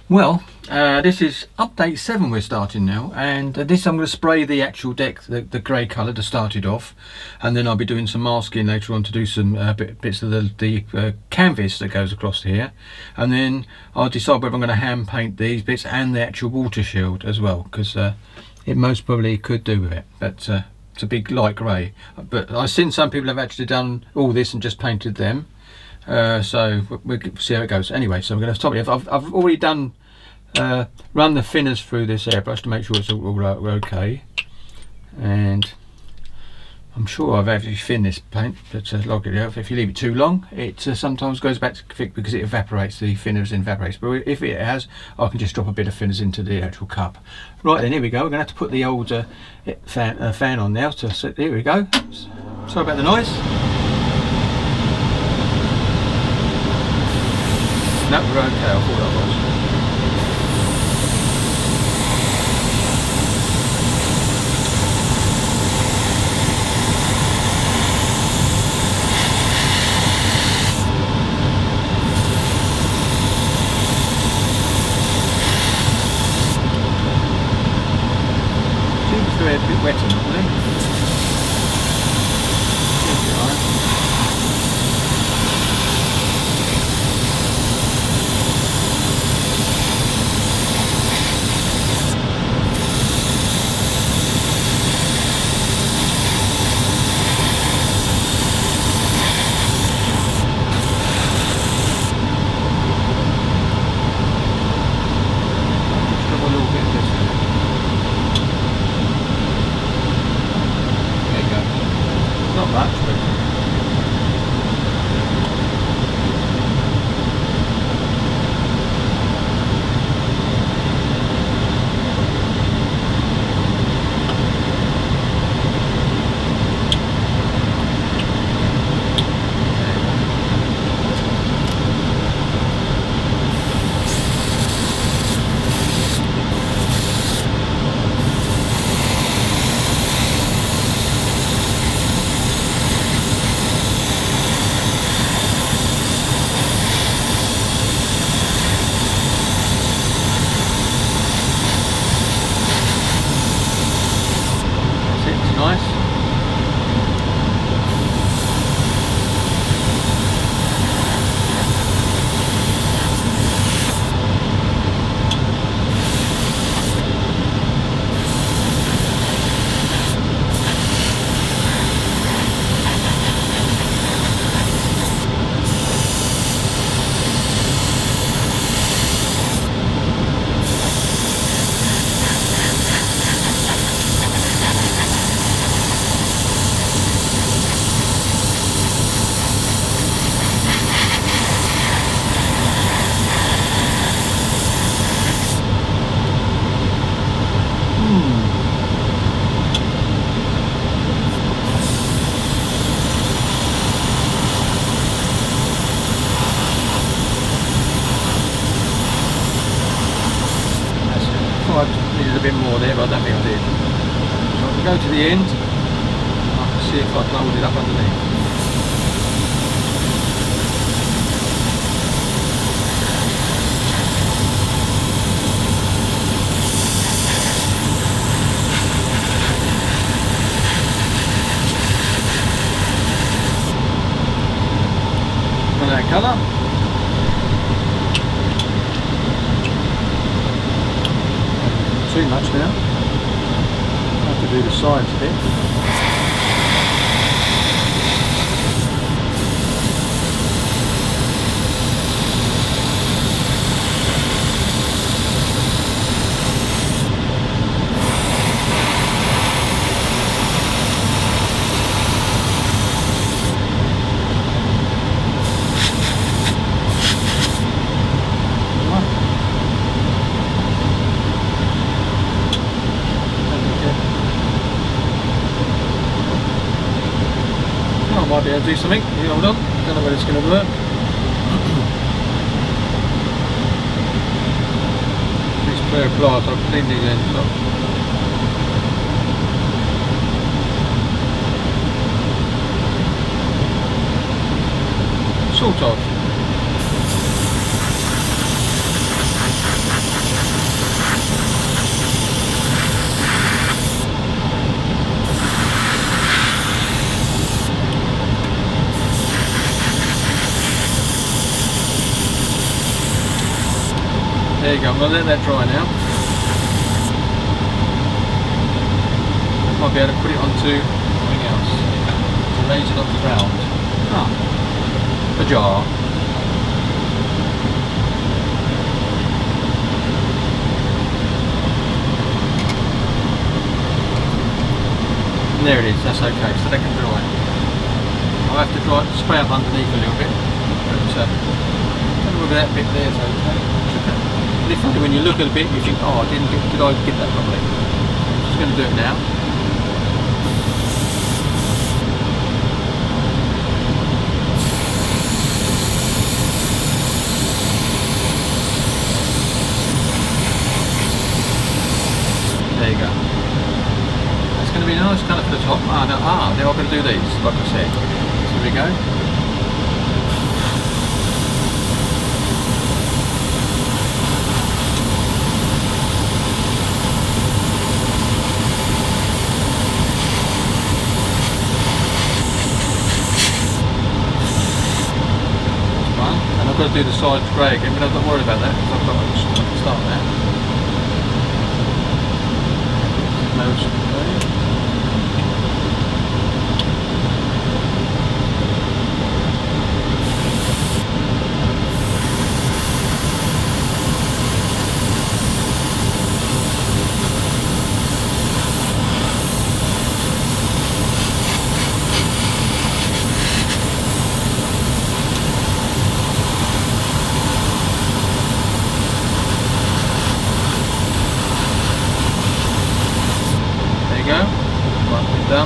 Well, this is update 7 we're starting now, and this I'm going to spray the actual deck, the grey colour to start it off, and then I'll be doing some masking later on to do some bits of the canvas that goes across here, and then I'll decide whether I'm going to hand paint these bits and the actual water shield as well, because it most probably could do with it, but it's a big light grey. But I've seen some people have actually done all this and just painted them. So we'll see how it goes. Anyway, so we're going to stop it. I've already done run the thinners through this airbrush to make sure it's all okay, and I'm sure I've actually thinned this paint, but like if you leave it too long, it sometimes goes back to thick because it evaporates, the thinners evaporates. But if it has, I can just drop a bit of thinners into the actual cup. Right then, here we go. We're going to have to put the old fan on now. So here we go. Sorry about the noise. No, we're okay. I thought I was. Seems to be a bit wetter, not really. Seems to be alright. Not much, but nice. I needed a bit more there, but I don't think I did. So I can go to the end. I can see if I can hold it up underneath. And that colour. Too much now. I have to do the sides a bit. Might be able to do something. Hold on, don't know whether it's going to work. This pair of pliers, I'll clean these ends up. Sort of. There you go, I'm going to let that dry now. Might be able to put it onto something else. To raise it off the ground. A jar. And there it is, that's okay, so they can dry. I'll have to spray up underneath a little bit, but I don't know whether that bit there is okay. It's funny when you look at a bit you think, oh, did I get that properly? I'm just going to do it now. There you go. That's going to be a nice colour for the top. Now I'm going to do these, like I said. So here we go. That's one. And I've got to do the sides grey again, but I'm not worried about that because I've got to start that. Done.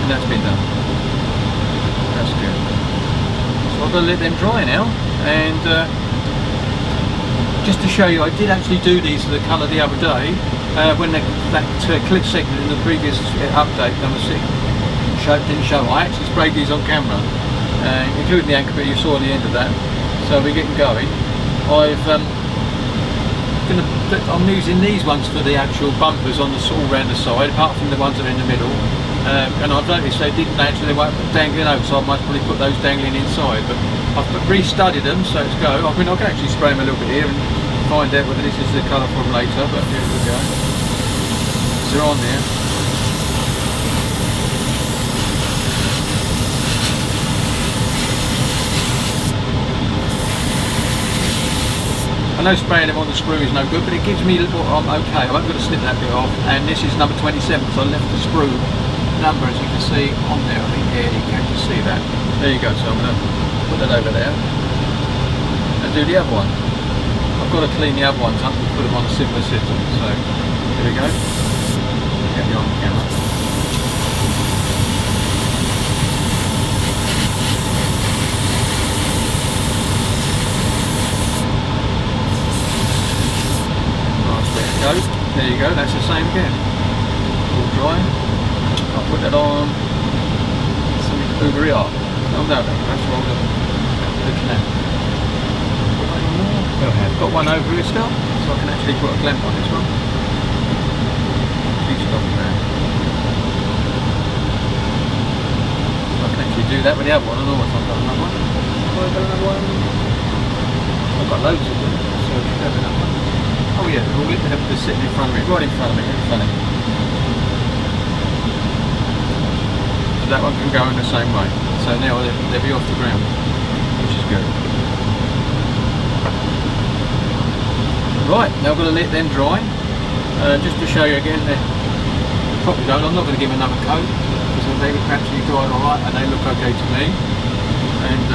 And that's been done. That's good. So I've got to let them dry now, and just to show you, I did actually do these to the colour the other day when that clip segment in the previous update number 6 didn't show. I actually sprayed these on camera, including the anchor bit you saw at the end of that. So we're getting going. I'm using these ones for the actual bumpers on the all around the side, apart from the ones that are in the middle. And I've noticed they didn't actually, they weren't dangling over, so I might probably put those dangling inside. But I've restudied them, so let's go. I mean, I can actually spray them a little bit here and find out whether this is the colour from later. But here we go. So they're on there. I know spraying them on the screw is no good, but it gives me a little, I'm okay, I'm going to snip that bit off. And this is number 27, so I left the screw number, as you can see, on there. I think here you can actually see that. There you go, so I'm going to put that over there and do the other one. I've got to clean the other ones up and put them on a similar system, so here we go. Get me on the camera. There you go, that's the same again. All dry. I'll put that on something over here. Oh no, that's what I'm looking at. I've got one over here still, so I can actually put a clamp on this one. Keep stopping there. So I can actually do that with the other one. I don't know if I've got another one. Have I got another one? I've got loads of them, so I should have another one. Oh yeah, they're all they're sitting in front of me, right in front of me, it's funny. So that one can go in the same way. So now they'll be off the ground, which is good. Right, now I'm going to let them dry. Just to show you again, they're probably done. I'm not going to give them another coat, because they've actually dried alright and they look okay to me. And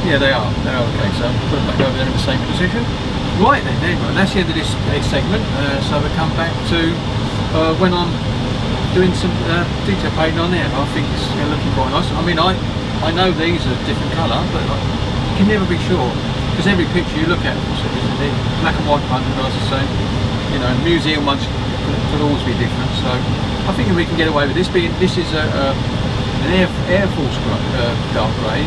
yeah, they are okay, so I'll put them back over there in the same position. Right then, there you go. That's the end of this segment. So we come back to when I'm doing some detail painting on there. I think it's looking quite nice. I mean, I know these are a different colour, but you can never be sure because every picture you look at, the black and white ones are the same. You know, museum ones could always be different. So I think we can get away with this. This is an Air Force dark grey.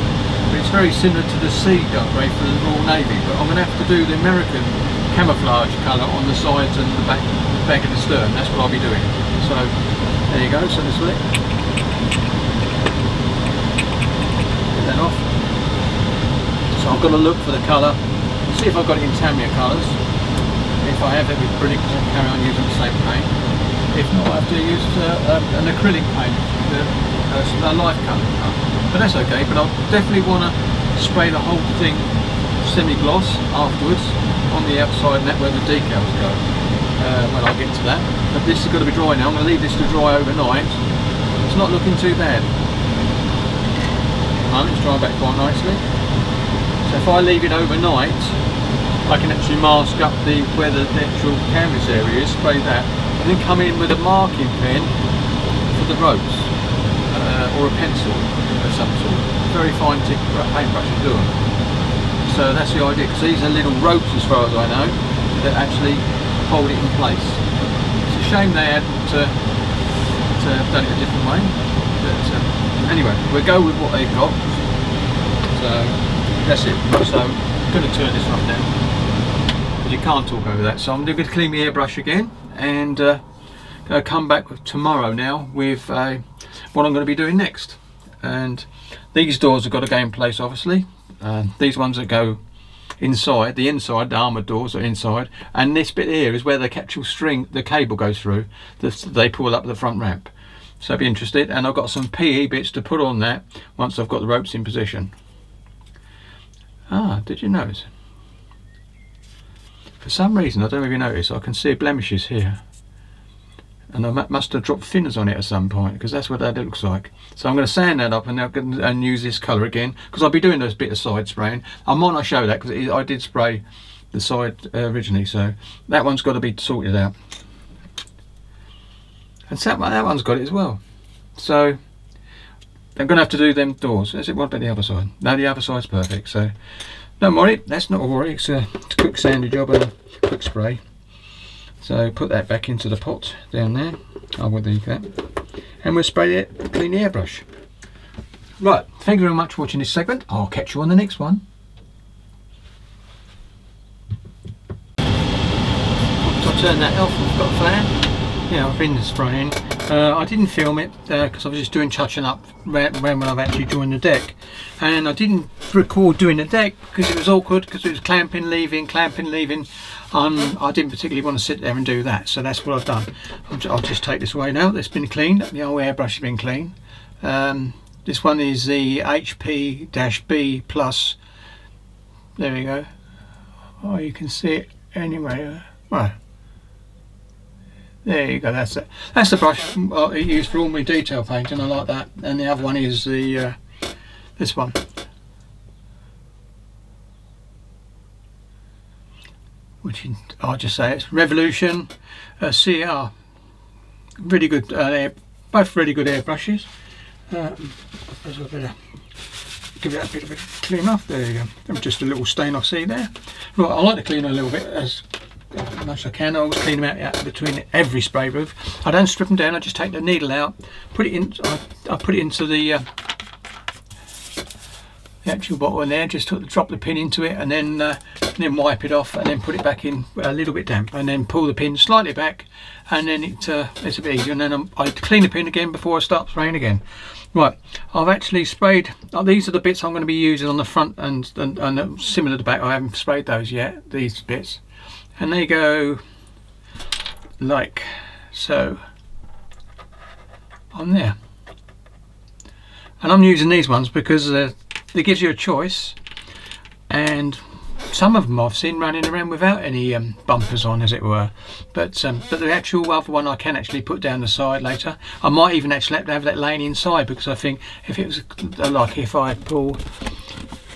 But it's very similar to the sea dark grey for the Royal Navy, but I'm going to have to do the American camouflage colour on the sides and the back of the stern. That's what I'll be doing. So there you go. So this way, get that off. So I've got to look for the colour, see if I've got it in Tamiya colours. If I have, that would be brilliant because I can carry on using the same paint. If not, I have to use an acrylic paint, a light colour. But that's okay. But I'll definitely want to spray the whole thing semi-gloss afterwards on the outside, and that where the decals go when I get to that. But this has got to be dry now. I'm going to leave this to dry overnight. It's not looking too bad. It's drying back quite nicely. So if I leave it overnight, I can actually mask up where the actual canvas area is, spray that, and then come in with a marking pen for the ropes, or a pencil of some sort. Very fine tip paintbrush to do them. So that's the idea, because these are little ropes, as far as I know, that actually hold it in place. It's a shame they hadn't done it a different way, but anyway, we'll go with what they've got. So that's it. So I'm going to turn this off now, because you can't talk over that. So I'm going to clean my airbrush again, and going to come back tomorrow now with what I'm going to be doing next. And these doors have got to go in place, obviously. These ones that go inside, the armoured doors are inside, and this bit here is where the actual string, the cable goes through, they pull up the front ramp. So be interested, and I've got some PE bits to put on that once I've got the ropes in position. Ah, did you notice? For some reason, I don't know if you notice, I can see blemishes here. And I must have dropped thinners on it at some point, because that's what that looks like. So I'm going to sand that up and use this colour again, because I'll be doing those bit of side spraying. I might not show that, because I did spray the side originally, so that one's got to be sorted out. And that one's got it as well. So I'm going to have to do them doors. Is it? What about the other side? No, the other side's perfect. So don't worry, that's not a worry. It's a quick sandy job and a quick spray. So put that back into the pot down there. I will leave that, and we'll spray it, clean the airbrush. Right, thank you very much for watching this segment. I'll catch you on the next one. So I'll turn that off. We've got a fan. Yeah, I've been spraying. I didn't film it because I was just doing touching up when I've actually joined the deck, and I didn't record doing the deck because it was awkward, because it was clamping, leaving. I didn't particularly want to sit there and do that, so that's what I've done. I'll just take this away now. It's been cleaned. The old airbrush has been cleaned. This one is the HP-B plus. There we go. Oh, you can see it anyway. Right. There you go. That's it. That's the brush I use for all my detail painting. I like that. And the other one is the this one. Which I'll just say it's Revolution CR. Really good. Both really good airbrushes. There's a bit of, give it a bit of a clean off. There you go. Just a little stain I see there. Right, I like to clean a little bit as much as I can. I always clean them out between every spray booth. I don't strip them down. I just take the needle out, put it in. I put it into the actual bottle in there. Just drop the pin into it, and then wipe it off, and then put it back in a little bit damp, and then pull the pin slightly back, and then it's a bit easier. And then I clean the pin again before I start spraying again. Right, I've actually sprayed. These are the bits I'm going to be using on the front and similar to the back. I haven't sprayed those yet. These bits. And they go like so on there, and I'm using these ones because it gives you a choice, and some of them I've seen running around without any bumpers on, as it were, but the actual other one I can actually put down the side later. I might even actually have that laying inside, because I think if it was like if I pull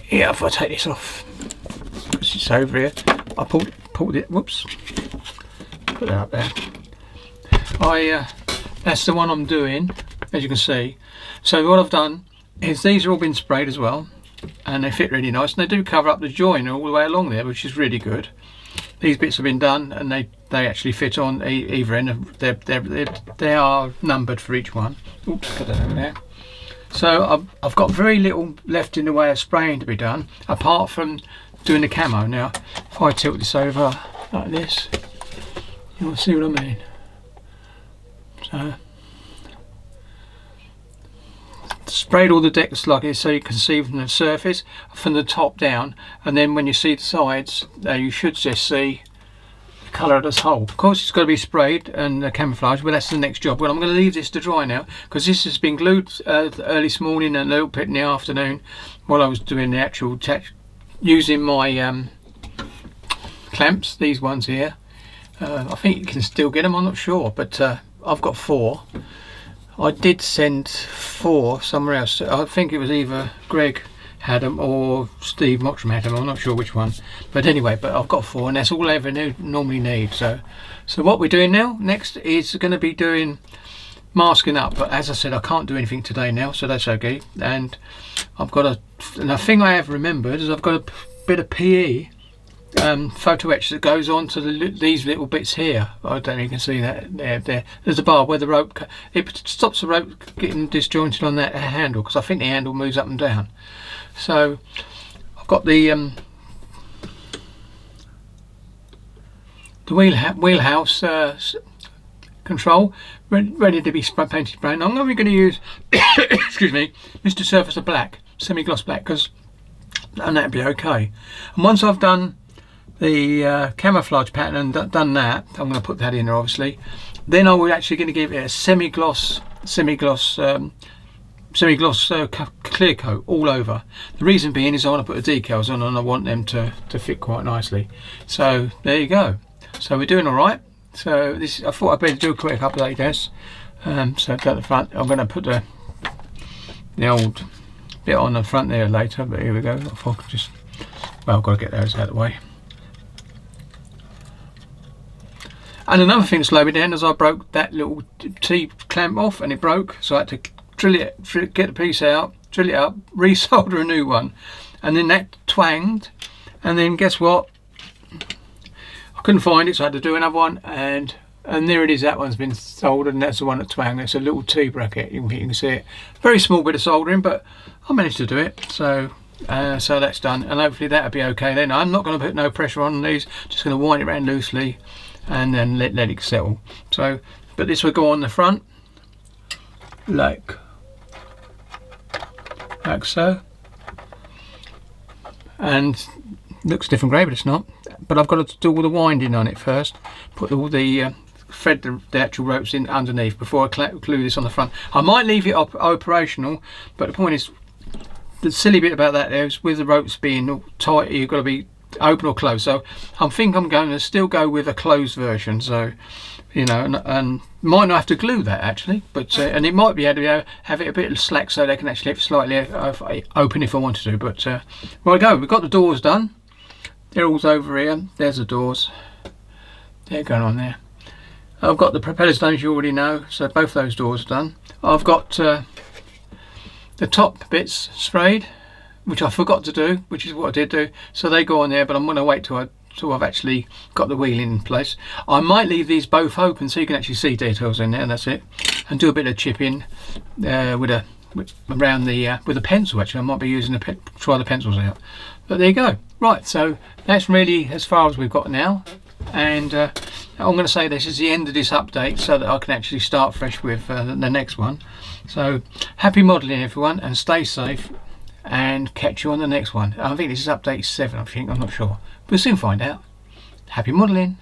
here, if I take this off, because it's over here, I pulled it, whoops, put that up there. That's the one I'm doing, as you can see. So what I've done is these are all been sprayed as well, and they fit really nice, and they do cover up the join all the way along there, which is really good. These bits have been done, and they actually fit on either end. They are numbered for each one. Oops, put that over there. So I've got very little left in the way of spraying to be done, apart from doing the camo. Now if I tilt this over, like this. You'll see what I mean. So sprayed all the decks like this so you can see from the surface, from the top down, and then when you see the sides, you should just see the colour of this whole. Of course it's got to be sprayed and camouflage, but that's the next job. Well, I'm going to leave this to dry now because this has been glued early this morning and a little bit in the afternoon while I was doing the actual using my clamps, these ones here. I think you can still get them, I'm not sure, but I've got 4. I did send 4 somewhere else. I think it was either Greg had them or Steve Mottram had them. I'm not sure which one. But anyway, but I've got 4 and that's all I ever normally need. So what we're doing now next is going to be doing masking up. But as I said, I can't do anything today now, so that's okay. And I've got and the thing I have remembered is I've got a bit of PE photo etch that goes on to these little bits here. I don't know if you can see that there's a bar where the rope, it stops the rope getting disjointed on that handle, because I think the handle moves up and down. So I've got the wheelhouse control ready to be spray painted brown. I'm going to use excuse me, Mr. Surfacer Black, semi-gloss black, and that'd be okay. And once I've done the camouflage pattern and done that, I'm going to put that in there obviously, then I will actually going to give it a semi-gloss clear coat all over. The reason being is I want to put the decals on and I want them to fit quite nicely. So there you go. So we're doing all right. So this, I thought I'd better do a quick update this. So at the front I'm going to put the old bit on the front there later, but here we go. I thought I'd just, well, I've got to get those out of the way. And another thing that slowed me down is I broke that little T clamp off, and it broke, so I had to drill it, get the piece out, drill it up, resolder a new one, and then that twanged, and then guess what? I couldn't find it, so I had to do another one, and there it is. That one's been soldered, and that's the one that twanged. It's a little T bracket. You can see it. Very small bit of soldering, but I managed to do it. So that's done, and hopefully that'll be okay. Then I'm not going to put no pressure on these. Just going to wind it around loosely, and then let it settle. So, but this will go on the front, like so, and looks different grey, but it's not. But I've got to do all the winding on it first. Put all the thread the actual ropes in underneath before I glue this on the front. I might leave it operational, but the point is, the silly bit about that is with the ropes being tight, you've got to be open or closed. So I think I'm going to still go with a closed version. So you know, and might not have to glue that actually, but and it might be able to have it a bit slack so they can actually have slightly open if I wanted to. But there we go. We've got the doors done. They're all over here. There's the doors. They're going on there. I've got the propellers done, as you already know, so both those doors are done. I've got the top bits sprayed, which I forgot to do, which is what I did do. So they go on there, but I'm going to wait till I've actually got the wheel in place. I might leave these both open so you can actually see details in there, and that's it. And do a bit of chipping with a pencil. Actually, I might be using try the pencils out. But there you go. Right, so that's really as far as we've got now, and I'm going to say this is the end of this update so that I can actually start fresh with the next one. So happy modelling everyone, and stay safe, and catch you on the next one. I think this is update 7, I think, I'm not sure. We'll soon find out. Happy modelling.